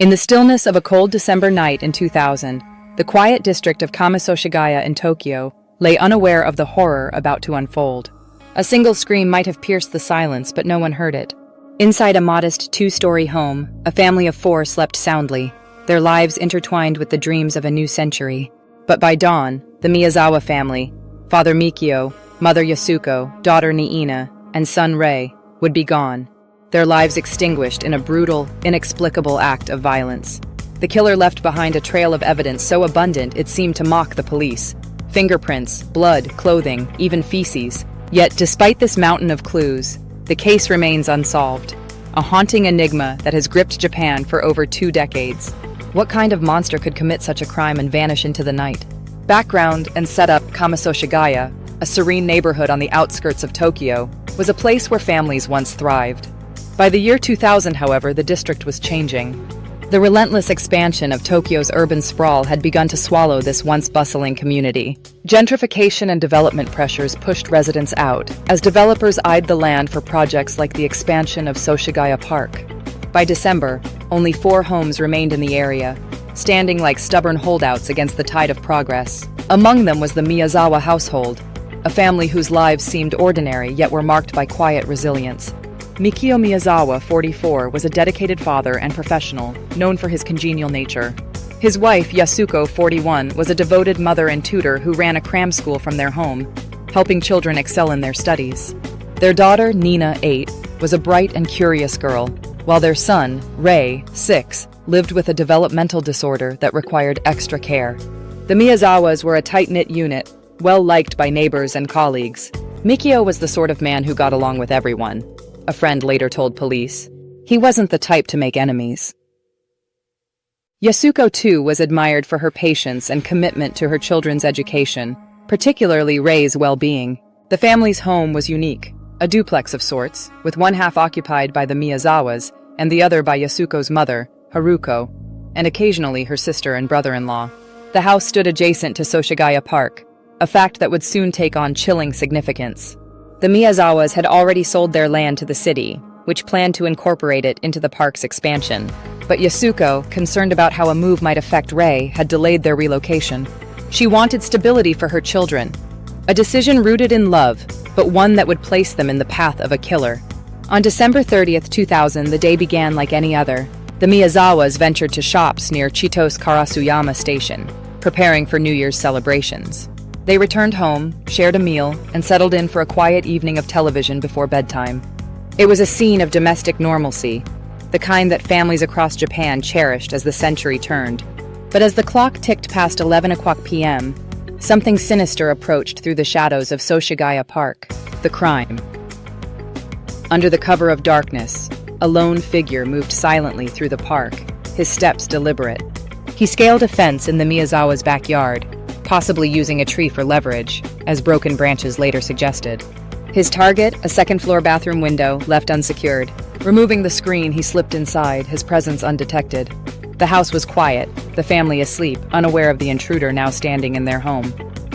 In the stillness of a cold December night in 2000, the quiet district of Kamisoshigaya in Tokyo lay unaware of the horror about to unfold. A single scream might have pierced the silence, but no one heard it. Inside a modest two-story home, a family of 4 slept soundly, their lives intertwined with the dreams of a new century. But by dawn, the Miyazawa family, father Mikio, mother Yasuko, daughter Niina, and son Rei, would be gone, their lives extinguished in a brutal, inexplicable act of violence. The killer left behind a trail of evidence so abundant it seemed to mock the police. Fingerprints, blood, clothing, even feces. Yet, despite this mountain of clues, the case remains unsolved, a haunting enigma that has gripped Japan for over 2 decades. What kind of monster could commit such a crime and vanish into the night? Background and setup: Kamisoshigaya, a serene neighborhood on the outskirts of Tokyo, was a place where families once thrived. By the year 2000, however, the district was changing. The relentless expansion of Tokyo's urban sprawl had begun to swallow this once bustling community. Gentrification and development pressures pushed residents out, as developers eyed the land for projects like the expansion of Soshigaya Park. By December, only 4 homes remained in the area, standing like stubborn holdouts against the tide of progress. Among them was the Miyazawa household, a family whose lives seemed ordinary yet were marked by quiet resilience. Mikio Miyazawa, 44, was a dedicated father and professional, known for his congenial nature. His wife, Yasuko, 41, was a devoted mother and tutor who ran a cram school from their home, helping children excel in their studies. Their daughter, Nina, 8, was a bright and curious girl, while their son, Rei, 6, lived with a developmental disorder that required extra care. The Miyazawas were a tight-knit unit, well-liked by neighbors and colleagues. Mikio was the sort of man who got along with everyone, a friend later told police. He wasn't the type to make enemies. Yasuko, too, was admired for her patience and commitment to her children's education, particularly Rei's well-being. The family's home was unique, a duplex of sorts, with one half occupied by the Miyazawas and the other by Yasuko's mother, Haruko, and occasionally her sister and brother-in-law. The house stood adjacent to Soshigaya Park, a fact that would soon take on chilling significance. The Miyazawas had already sold their land to the city, which planned to incorporate it into the park's expansion. But Yasuko, concerned about how a move might affect Rei, had delayed their relocation. She wanted stability for her children, a decision rooted in love, but one that would place them in the path of a killer. On December 30th, 2000, the day began like any other. The Miyazawas ventured to shops near Chito's Karasuyama station, preparing for New Year's celebrations. They returned home, shared a meal, and settled in for a quiet evening of television before bedtime. It was a scene of domestic normalcy, the kind that families across Japan cherished as the century turned. But as the clock ticked past 11 o'clock p.m., something sinister approached through the shadows of Soshigaya Park: the crime. Under the cover of darkness, a lone figure moved silently through the park, his steps deliberate. He scaled a fence in the Miyazawa's backyard, possibly using a tree for leverage, as broken branches later suggested. His target, a second-floor bathroom window, left unsecured. Removing the screen, he slipped inside, his presence undetected. The house was quiet, the family asleep, unaware of the intruder now standing in their home.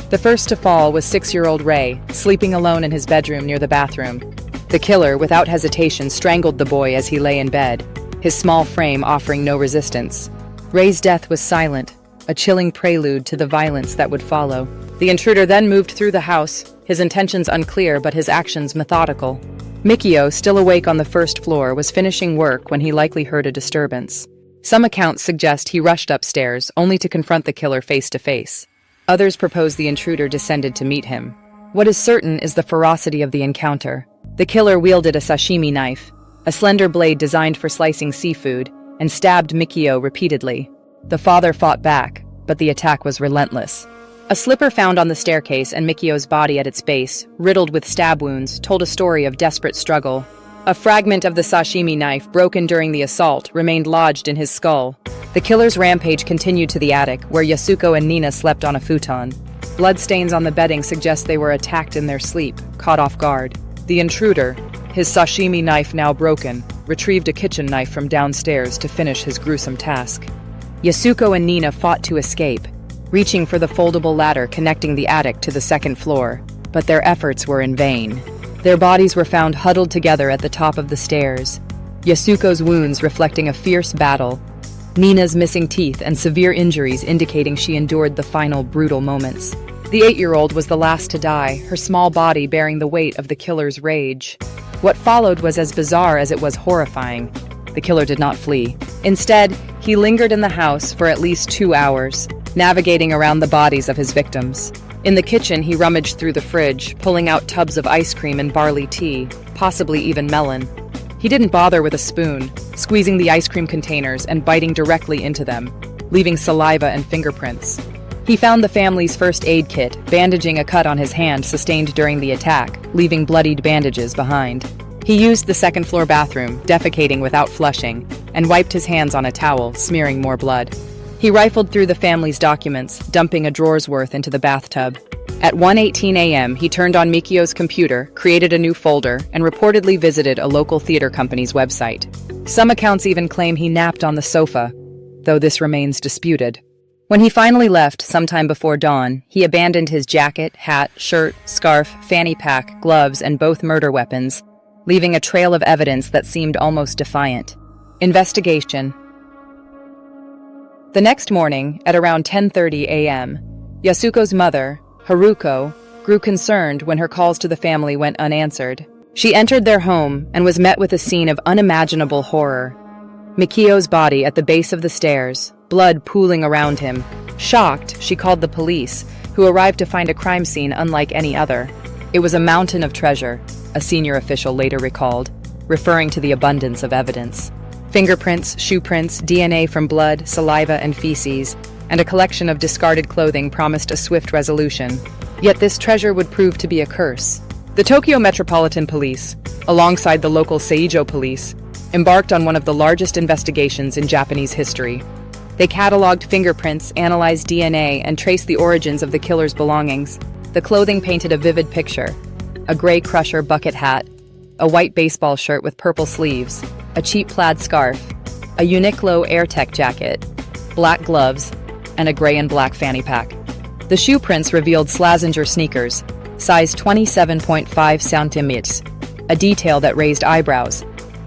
The first to fall was 6-year-old Rei, sleeping alone in his bedroom near the bathroom. The killer, without hesitation, strangled the boy as he lay in bed, his small frame offering no resistance. Rei's death was silent, a chilling prelude to the violence that would follow. The intruder then moved through the house, his intentions unclear but his actions methodical. Mikio, still awake on the first floor, was finishing work when he likely heard a disturbance. Some accounts suggest he rushed upstairs, only to confront the killer face to face. Others propose the intruder descended to meet him. What is certain is the ferocity of the encounter. The killer wielded a sashimi knife, a slender blade designed for slicing seafood, and stabbed Mikio repeatedly. The father fought back, but the attack was relentless. A slipper found on the staircase and Mikio's body at its base, riddled with stab wounds, told a story of desperate struggle. A fragment of the sashimi knife, broken during the assault, remained lodged in his skull. The killer's rampage continued to the attic, where Yasuko and Nina slept on a futon. Bloodstains on the bedding suggest they were attacked in their sleep, caught off guard. The intruder, his sashimi knife now broken, retrieved a kitchen knife from downstairs to finish his gruesome task. Yasuko and Nina fought to escape, reaching for the foldable ladder connecting the attic to the second floor, but their efforts were in vain. Their bodies were found huddled together at the top of the stairs, Yasuko's wounds reflecting a fierce battle, Nina's missing teeth and severe injuries indicating she endured the final brutal moments. The 8-year-old was the last to die, her small body bearing the weight of the killer's rage. What followed was as bizarre as it was horrifying. The killer did not flee. Instead, he lingered in the house for at least 2 hours, navigating around the bodies of his victims. In the kitchen, he rummaged through the fridge, pulling out tubs of ice cream and barley tea, possibly even melon. He didn't bother with a spoon, squeezing the ice cream containers and biting directly into them, leaving saliva and fingerprints. He found the family's first aid kit, bandaging a cut on his hand sustained during the attack, leaving bloodied bandages behind. He used the second-floor bathroom, defecating without flushing, and wiped his hands on a towel, smearing more blood. He rifled through the family's documents, dumping a drawer's worth into the bathtub. At 1:18 a.m., he turned on Mikio's computer, created a new folder, and reportedly visited a local theater company's website. Some accounts even claim he napped on the sofa, though this remains disputed. When he finally left, sometime before dawn, he abandoned his jacket, hat, shirt, scarf, fanny pack, gloves, and both murder weapons, leaving a trail of evidence that seemed almost defiant. Investigation. The next morning, at around 10:30 a.m., Yasuko's mother, Haruko, grew concerned when her calls to the family went unanswered. She entered their home and was met with a scene of unimaginable horror. Mikio's body at the base of the stairs, blood pooling around him. Shocked, she called the police, who arrived to find a crime scene unlike any other. It was a mountain of treasure, a senior official later recalled, referring to the abundance of evidence. Fingerprints, shoe prints, DNA from blood, saliva, and feces, and a collection of discarded clothing promised a swift resolution. Yet this treasure would prove to be a curse. The Tokyo Metropolitan Police, alongside the local Seijo Police, embarked on one of the largest investigations in Japanese history. They cataloged fingerprints, analyzed DNA, and traced the origins of the killer's belongings. The clothing painted a vivid picture: a gray Crusher bucket hat, a white baseball shirt with purple sleeves, a cheap plaid scarf, a Uniqlo AirTech jacket, black gloves, and a gray and black fanny pack. The shoe prints revealed Slazenger sneakers, size 27.5 centimeters, a detail that raised eyebrows.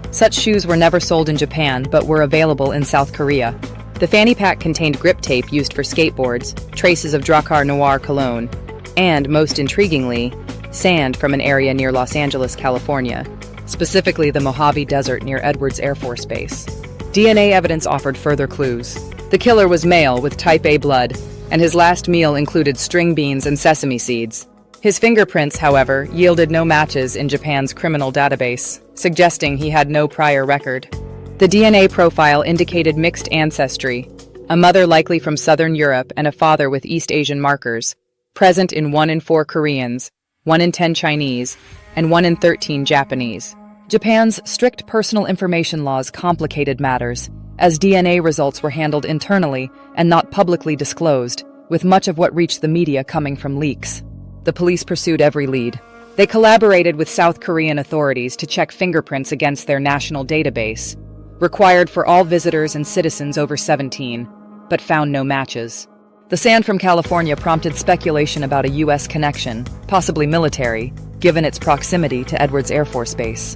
Such shoes were never sold in Japan but were available in South Korea. The fanny pack contained grip tape used for skateboards, traces of Drakkar Noir cologne, and, most intriguingly, sand from an area near Los Angeles, California, specifically the Mojave Desert near Edwards Air Force Base. DNA evidence offered further clues. The killer was male with type A blood, and his last meal included string beans and sesame seeds. His fingerprints, however, yielded no matches in Japan's criminal database, suggesting he had no prior record. The DNA profile indicated mixed ancestry, a mother likely from Southern Europe and a father with East Asian markers, present in 1 in 4 Koreans, 1 in 10 Chinese, and 1 in 13 Japanese. Japan's strict personal information laws complicated matters, as DNA results were handled internally and not publicly disclosed, with much of what reached the media coming from leaks. The police pursued every lead. They collaborated with South Korean authorities to check fingerprints against their national database, required for all visitors and citizens over 17, but found no matches. The sand from California prompted speculation about a U.S. connection, possibly military, given its proximity to Edwards Air Force Base.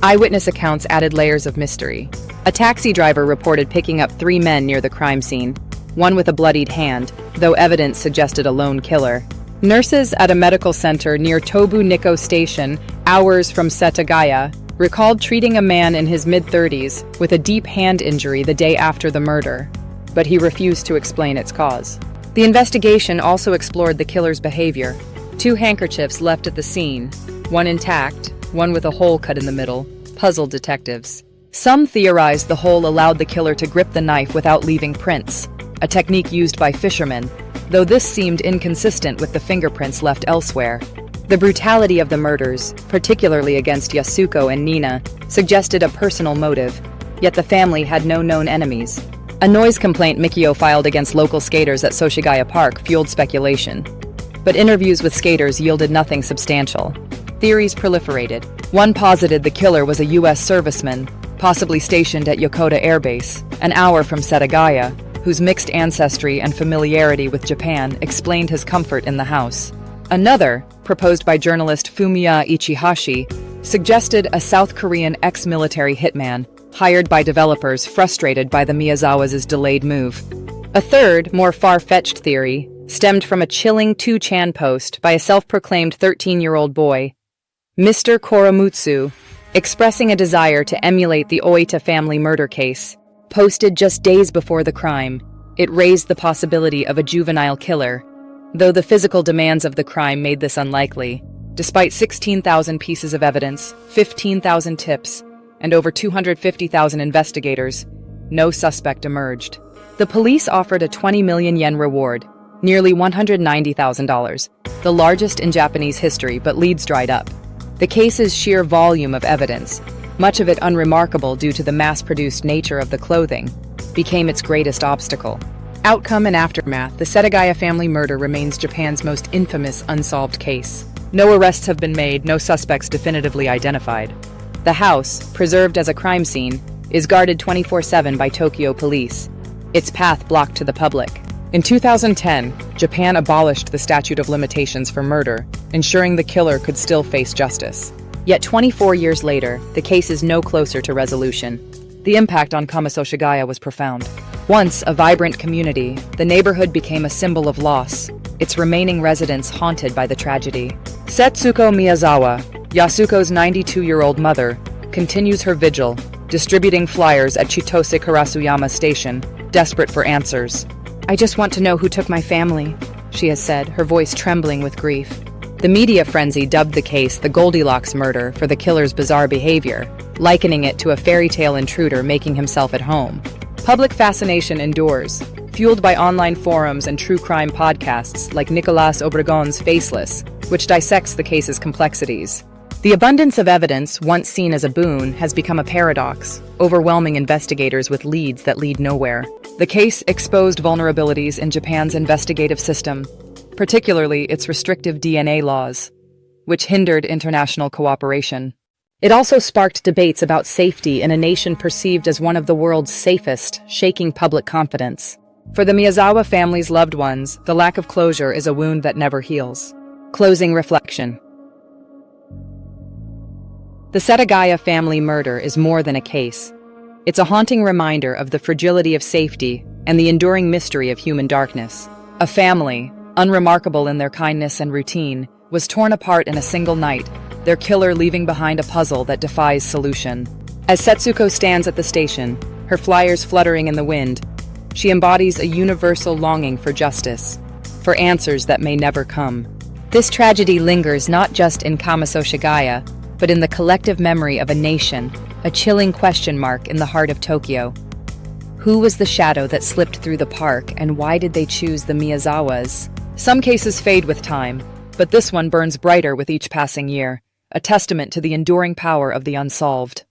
Eyewitness accounts added layers of mystery. A taxi driver reported picking up 3 men near the crime scene, one with a bloodied hand, though evidence suggested a lone killer. Nurses at a medical center near Tobu Nikko Station, hours from Setagaya, recalled treating a man in his mid-30s with a deep hand injury the day after the murder, but he refused to explain its cause. The investigation also explored the killer's behavior. 2 handkerchiefs left at the scene, one intact, one with a hole cut in the middle, puzzled detectives. Some theorized the hole allowed the killer to grip the knife without leaving prints, a technique used by fishermen, though this seemed inconsistent with the fingerprints left elsewhere. The brutality of the murders, particularly against Yasuko and Nina, suggested a personal motive, yet the family had no known enemies. A noise complaint Mikio filed against local skaters at Setagaya Park fueled speculation, but interviews with skaters yielded nothing substantial. Theories proliferated. One posited the killer was a U.S. serviceman, possibly stationed at Yokota Air Base, an hour from Setagaya, whose mixed ancestry and familiarity with Japan explained his comfort in the house. Another, proposed by journalist Fumiya Ichihashi, suggested a South Korean ex-military hitman, hired by developers frustrated by the Miyazawas' delayed move. A third, more far-fetched theory stemmed from a chilling 2chan post by a self-proclaimed 13-year-old boy, Mr. Koremitsu, expressing a desire to emulate the Oita family murder case. Posted just days before the crime, it raised the possibility of a juvenile killer, though the physical demands of the crime made this unlikely. Despite 16,000 pieces of evidence, 15,000 tips, and over 250,000 investigators, no suspect emerged. The police offered a 20 million yen reward, nearly $190,000, the largest in Japanese history, but leads dried up. The case's sheer volume of evidence, much of it unremarkable due to the mass-produced nature of the clothing, became its greatest obstacle. Outcome and aftermath: the Setagaya family murder remains Japan's most infamous unsolved case. No arrests have been made, no suspects definitively identified. The house, preserved as a crime scene, is guarded 24/7 by Tokyo police, its path blocked to the public. In 2010, Japan abolished the statute of limitations for murder, ensuring the killer could still face justice. Yet 24 years later, the case is no closer to resolution. The impact on Setagaya was profound. Once a vibrant community, the neighborhood became a symbol of loss, its remaining residents haunted by the tragedy. Setsuko Miyazawa, Yasuko's 92-year-old mother, continues her vigil, distributing flyers at Chitose Karasuyama Station, desperate for answers. "I just want to know who took my family," she has said, her voice trembling with grief. The media frenzy dubbed the case the Goldilocks murder for the killer's bizarre behavior, likening it to a fairy tale intruder making himself at home. Public fascination endures, fueled by online forums and true crime podcasts like Nicolas Obregon's Faceless, which dissects the case's complexities. The abundance of evidence, once seen as a boon, has become a paradox, overwhelming investigators with leads that lead nowhere. The case exposed vulnerabilities in Japan's investigative system, particularly its restrictive DNA laws, which hindered international cooperation. It also sparked debates about safety in a nation perceived as one of the world's safest, shaking public confidence. For the Miyazawa family's loved ones, the lack of closure is a wound that never heals. Closing reflection. The Setagaya family murder is more than a case. It's a haunting reminder of the fragility of safety and the enduring mystery of human darkness. A family, unremarkable in their kindness and routine, was torn apart in a single night, their killer leaving behind a puzzle that defies solution. As Setsuko stands at the station, her flyers fluttering in the wind, she embodies a universal longing for justice, for answers that may never come. This tragedy lingers not just in Setagaya, but in the collective memory of a nation, a chilling question mark in the heart of Tokyo. Who was the shadow that slipped through the park, and why did they choose the Miyazawas? Some cases fade with time, but this one burns brighter with each passing year, a testament to the enduring power of the unsolved.